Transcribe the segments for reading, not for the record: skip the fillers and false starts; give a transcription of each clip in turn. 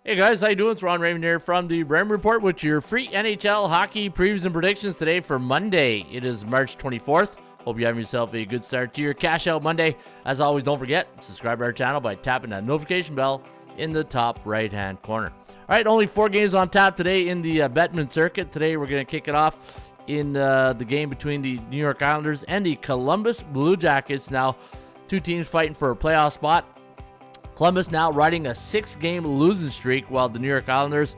Hey guys, how you doing? It's Ron Raymond here from the Raymond Report with your free NHL hockey previews and predictions today for Monday. It is March 24th. Hope you have yourself a good start to your Cash Out Monday. As always, don't forget, subscribe to our channel by tapping that notification bell in the top right-hand corner. All right, only 4 games on tap today in the Bettman circuit. Today we're going to kick it off in the game between the New York Islanders and the Columbus Blue Jackets. Now, two teams fighting for a playoff spot. Columbus now riding a 6-game losing streak, while the New York Islanders,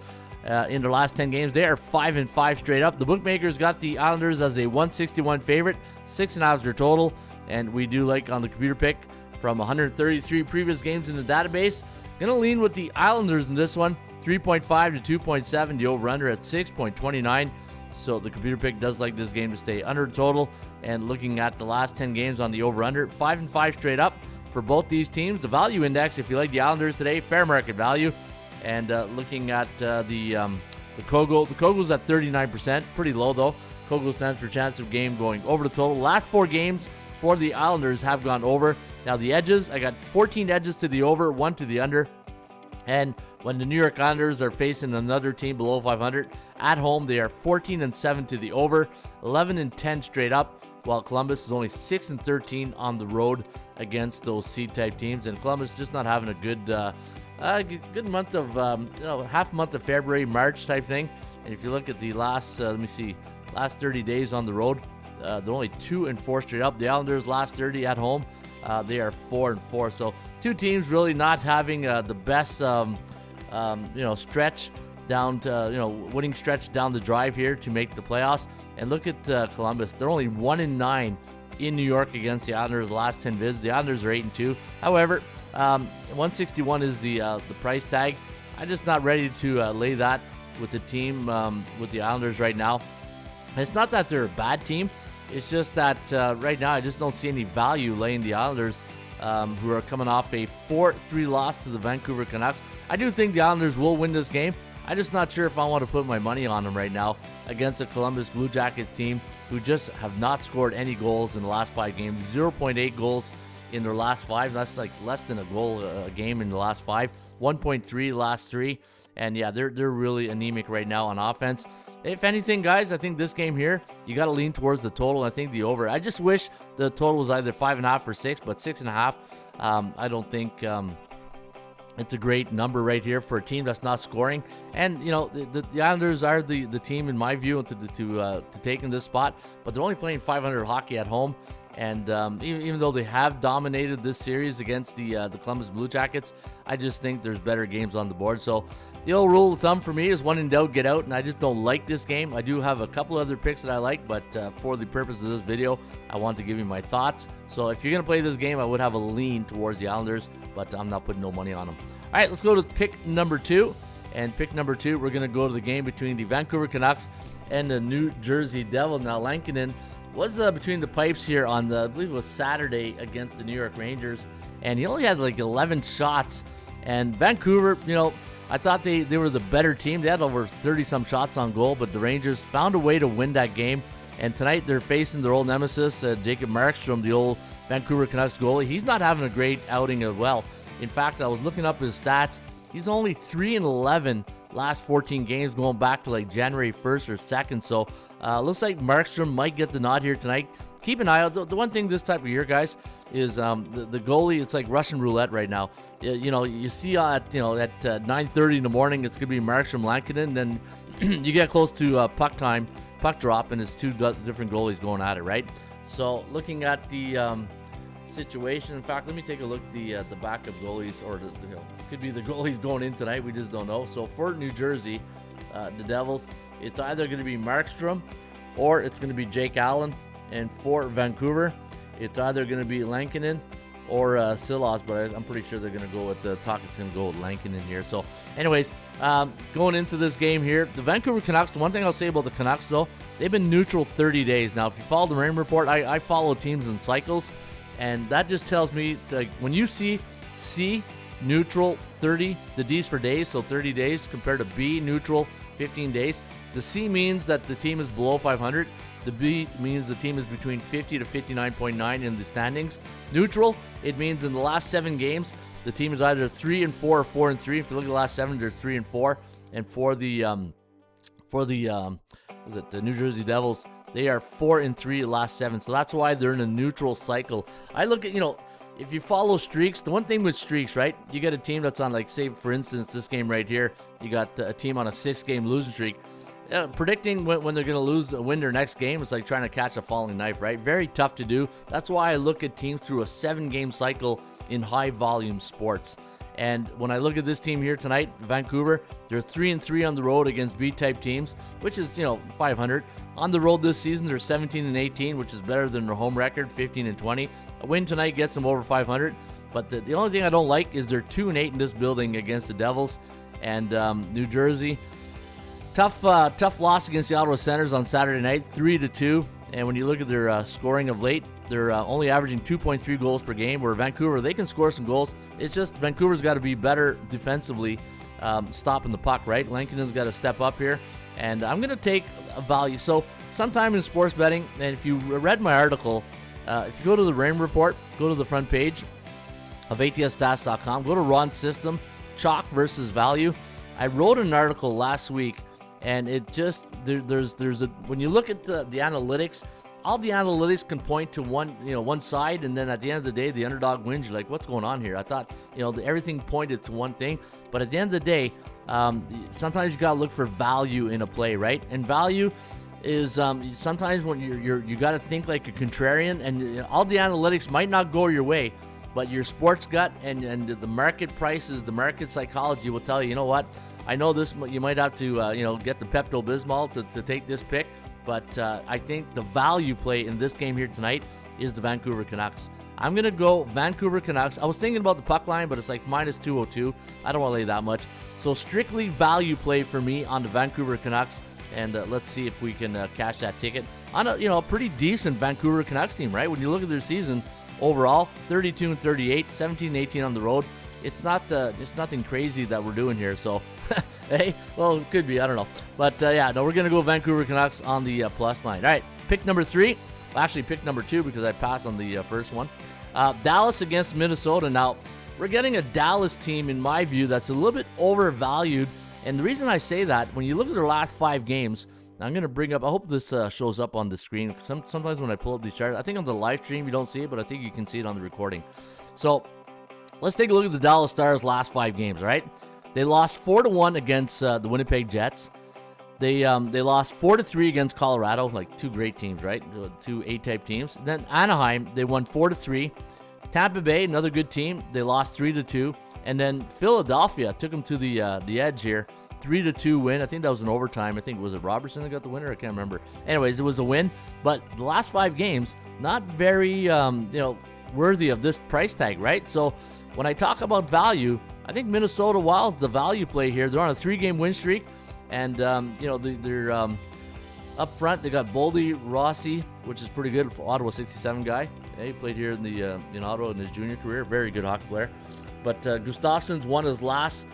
in their last 10 games, they are 5-5 straight up. The bookmakers got the Islanders as a 161 favorite, 6.5 is their total, and we do like on the computer pick from 133 previous games in the database. Gonna lean with the Islanders in this one, 3.5 to 2.7, the over-under at 6.29. So the computer pick does like this game to stay under total. And looking at the last 10 games on the over-under, 5-5 straight up for both these teams. The value index, if you like the Islanders today, fair market value. And looking at the Kogel's at 39%, pretty low though. Kogel stands for chance of game going over the total. Last 4 games for the Islanders have gone over. Now the edges, I got 14 edges to the over, 1 to the under. And when the New York Islanders are facing another team below 500 at home, they are 14-7 to the over, 11-10 straight up, while Columbus is only 6-13 on the road against those C-type teams. And Columbus just not having a good month of half month of February, March type thing. And if you look at the last last 30 days on the road, they're only 2-4 straight up. The Islanders last 30 at home, they are 4-4. So two teams really not having the best stretch down to winning stretch down the drive here to make the playoffs. And look at Columbus, they're only 1-9 in New York against the Islanders last 10 visits. The Islanders are 8-2. However, 161 is the price tag. I'm just not ready to lay that with the team with the Islanders right now. It's not that they're a bad team. It's just that right now I just don't see any value laying the Islanders, who are coming off a 4-3 loss to the Vancouver Canucks. I do think the Islanders will win this game. I'm just not sure if I want to put my money on them right now against a Columbus Blue Jackets team who just have not scored any goals in the last 5 games. 0.8 goals in their last 5. That's like less than a goal a game in the last 5. 1.3 last 3. And yeah, they're really anemic right now on offense. If anything, guys, I think this game here, you got to lean towards the total. I think the over. I just wish the total was either 5.5 or 6, but 6.5, I don't think it's a great number right here for a team that's not scoring. And the Islanders are the team in my view to take in this spot, but they're only playing 500 hockey at home. And even though they have dominated this series against the Columbus Blue Jackets, I just think there's better games on the board. So the old rule of thumb for me is when in doubt, get out. And I just don't like this game. I do have a couple other picks that I like, but for the purpose of this video, I want to give you my thoughts. So if you're going to play this game, I would have a lean towards the Islanders, but I'm not putting no money on them. All right, let's go to pick number 2. And pick number 2, we're going to go to the game between the Vancouver Canucks and the New Jersey Devils. Now, Lankinen was between the pipes here on I believe it was Saturday against the New York Rangers, and he only had like 11 shots. And Vancouver, I thought they were the better team. They had over 30-some shots on goal, but the Rangers found a way to win that game. And tonight they're facing their old nemesis, Jacob Markstrom, the old Vancouver Canucks goalie. He's not having a great outing as well. In fact, I was looking up his stats. He's only 3-11 last 14 games going back to like January 1st or 2nd. So looks like Markstrom might get the nod here tonight. Keep an eye out. The one thing this type of year, guys, is the goalie. It's like Russian roulette right now. You see at 9:30 in the morning, it's gonna be Markstrom, Lankinen. Then you get close to puck drop, and it's 2 different goalies going at it, right? So looking at the situation. In fact, let me take a look at the backup goalies, or could be the goalies going in tonight. We just don't know. So for New Jersey, the Devils, it's either going to be Markstrom or it's going to be Jake Allen. And for Vancouver, it's either going to be Lankinen or Silas, but I'm pretty sure they're going to go with the Tocchet's going to go with Lankinen here. So anyways, going into this game here, the Vancouver Canucks, the one thing I'll say about the Canucks, though, they've been neutral 30 days. Now, if you follow the Raymond Report, I follow teams in cycles, and that just tells me, like, when you see C, neutral 30, the D's for days, so 30 days, compared to B, neutral 15 days, the C means that the team is below 500. The B means the team is between 50 to 59.9 in the standings. Neutral, it means in the last 7 games, the team is either 3-4 or 4-3. If you look at the last 7, they're 3-4. And for the New Jersey Devils, they are 4-3 the last 7. So that's why they're in a neutral cycle. I look at, if you follow streaks, the one thing with streaks, right? You get a team that's on, like, say, for instance, this game right here, you got a team on a 6-game losing streak. Predicting when they're going to win their next game, it's like trying to catch a falling knife, right? Very tough to do. That's why I look at teams through a 7-game cycle in high-volume sports. And when I look at this team here tonight, Vancouver, they're 3-3 on the road against B-type teams, which is, 500. On the road this season, they're 17-18, which is better than their home record, 15-20. A win tonight gets them over 500. But the only thing I don't like is they're 2-8 in this building against the Devils. And New Jersey, tough loss against the Ottawa Senators on Saturday night, 3-2. And when you look at their scoring of late, they're only averaging 2.3 goals per game, where Vancouver, they can score some goals. It's just Vancouver's got to be better defensively, stopping the puck, right? Lankinen's got to step up here. And I'm going to take a value. So sometime in sports betting, and if you read my article, if you go to the Raymond Report, go to the front page of ATSstats.com, go to Ron's system, chalk versus value. I wrote an article last week, and it just, when you look at the analytics, all the analytics can point to one side, and then at the end of the day, the underdog wins. You're like, what's going on here? I thought, everything pointed to one thing, but at the end of the day, sometimes you gotta look for value in a play, right? And value is sometimes when you gotta think like a contrarian, and all the analytics might not go your way, but your sports gut and the market prices, the market psychology will tell you, you know what? I know this. You might have to get the Pepto-Bismol to take this pick. But I think the value play in this game here tonight is the Vancouver Canucks. I'm going to go Vancouver Canucks. I was thinking about the puck line, but it's like minus 202. I don't want to lay that much. So strictly value play for me on the Vancouver Canucks. And let's see if we can cash that ticket on a pretty decent Vancouver Canucks team, right? When you look at their season overall, 32-38, 17-18 on the road. It's nothing crazy that we're doing here. So, hey, well, it could be. I don't know. But, we're going to go Vancouver Canucks on the plus line. All right, pick number 3. Actually, pick number 2 because I passed on the first one. Dallas against Minnesota. Now, we're getting a Dallas team, in my view, that's a little bit overvalued. And the reason I say that, when you look at their last 5 games, I'm going to bring up, I hope this shows up on the screen. Sometimes when I pull up these charts, I think on the live stream you don't see it, but I think you can see it on the recording. So, let's take a look at the Dallas Stars' last 5 games, right? They lost 4-1 against the Winnipeg Jets. They lost 4-3 against Colorado, like 2 great teams, right? 2 A-type teams. Then Anaheim, they won 4-3. Tampa Bay, another good team, they lost 3-2. And then Philadelphia took them to the edge here, 3-2 win. I think that was an overtime. I think was it Robertson that got the winner? I can't remember. Anyways, it was a win. But the last 5 games, not very worthy of this price tag, right? So when I talk about value, I think Minnesota Wild's the value play here. They're on a 3-game win streak, and they're up front. They got Boldy, Rossi, which is pretty good for Ottawa 67 guy. He played here in Ottawa in his junior career. Very good hockey player. But Gustafsson's won his last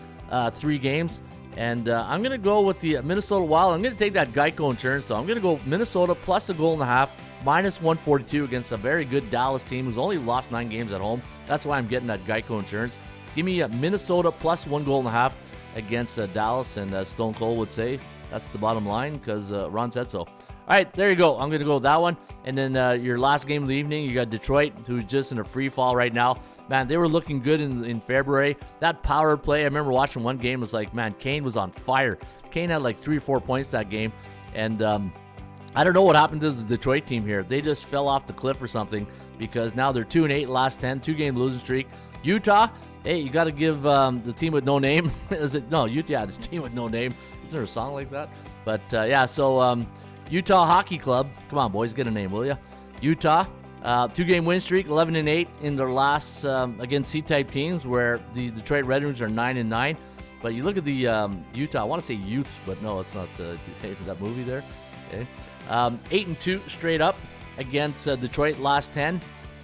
3 games, and I'm going to go with the Minnesota Wild. I'm going to take that Geico insurance, though. I'm going to go Minnesota plus a goal and a half, minus 142 against a very good Dallas team who's only lost 9 games at home. That's why I'm getting that Geico insurance. Give me Minnesota plus 1 goal and a half against Dallas, and Stone Cold would say that's the bottom line because Ron said so. All right, there you go. I'm going to go with that one. And then your last game of the evening, you got Detroit, who's just in a free fall right now. Man, they were looking good in February. That power play, I remember watching one game, it was like, man, Kane was on fire. Kane had like 3 or 4 points that game. And I don't know what happened to the Detroit team here. They just fell off the cliff or something because now they're 2-8 last 10, 2-game losing streak. Utah, hey, you got to give the team with no name. Utah, the team with no name. Is there a song like that? But so Utah Hockey Club. Come on, boys, get a name, will you? Utah, 2-game win streak, 11-8 in their last against C-type teams, where the Detroit Red Wings are 9-9. But you look at the Utah. I want to say Utes, but no, it's not that movie there. Okay, 8-2 straight up against Detroit last 10,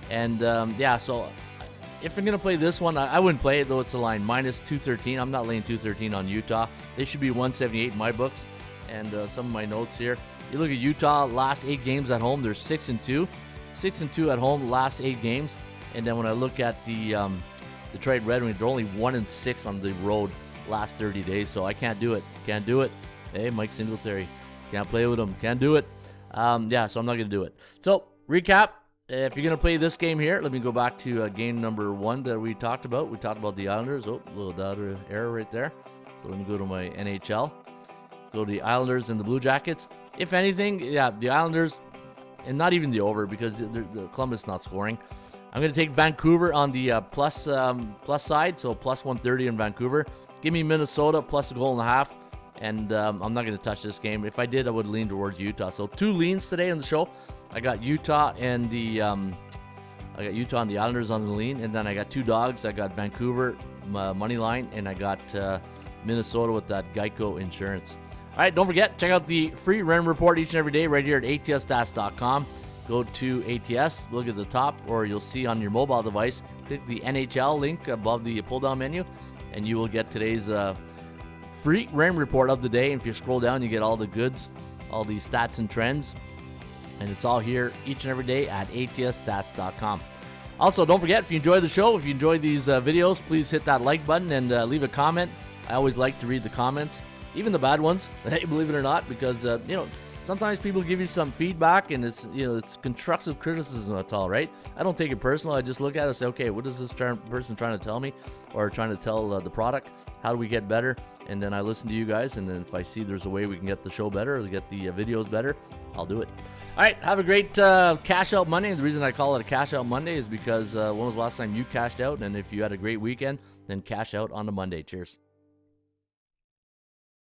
and so. If I'm going to play this one, I wouldn't play it, though it's a line minus 213. I'm not laying 213 on Utah. They should be 178 in my books. And some of my notes here. You look at Utah, last 8 games at home, they're 6-2. 6-2 at home, last 8 games. And then when I look at the Detroit Red Wings, they're only 1-6 on the road last 30 days, so I can't do it. Can't do it. Hey, Mike Singletary, can't play with him. Can't do it. So I'm not going to do it. So, recap. If you're going to play this game here, let me go back to game number 1 that we talked about. We talked about the Islanders. Oh, a little data error right there. So let me go to my NHL. Let's go to the Islanders and the Blue Jackets. If anything, the Islanders, and not even the over because the Columbus not scoring. I'm going to take Vancouver on the plus side, so plus 130 in Vancouver. Give me Minnesota plus a goal and a half, and I'm not going to touch this game. If I did, I would lean towards Utah. So 2 leans today on the show. I got Utah and the Islanders on the lean, and then I got 2 dogs. I got Vancouver Moneyline, and I got Minnesota with that Geico insurance. All right, don't forget, check out the free Raymond Report each and every day right here at atsstats.com. Go to ATS, look at the top, or you'll see on your mobile device, click the NHL link above the pull-down menu, and you will get today's free Raymond Report of the day. And if you scroll down, you get all the goods, all the stats and trends, and it's all here each and every day at atsstats.com. Also, don't forget, if you enjoy the show, if you enjoy these videos, please hit that like button and leave a comment. I always like to read the comments, even the bad ones, hey, believe it or not, because sometimes people give you some feedback, and it's constructive criticism. That's all, right? I don't take it personal. I just look at it and say, okay, what is this person trying to tell me, or trying to tell the product? How do we get better? And then I listen to you guys, and then if I see there's a way we can get the show better, or get the videos better, I'll do it. All right, have a great Cash Out Monday. The reason I call it a Cash Out Monday is because when was the last time you cashed out? And if you had a great weekend, then cash out on the Monday. Cheers.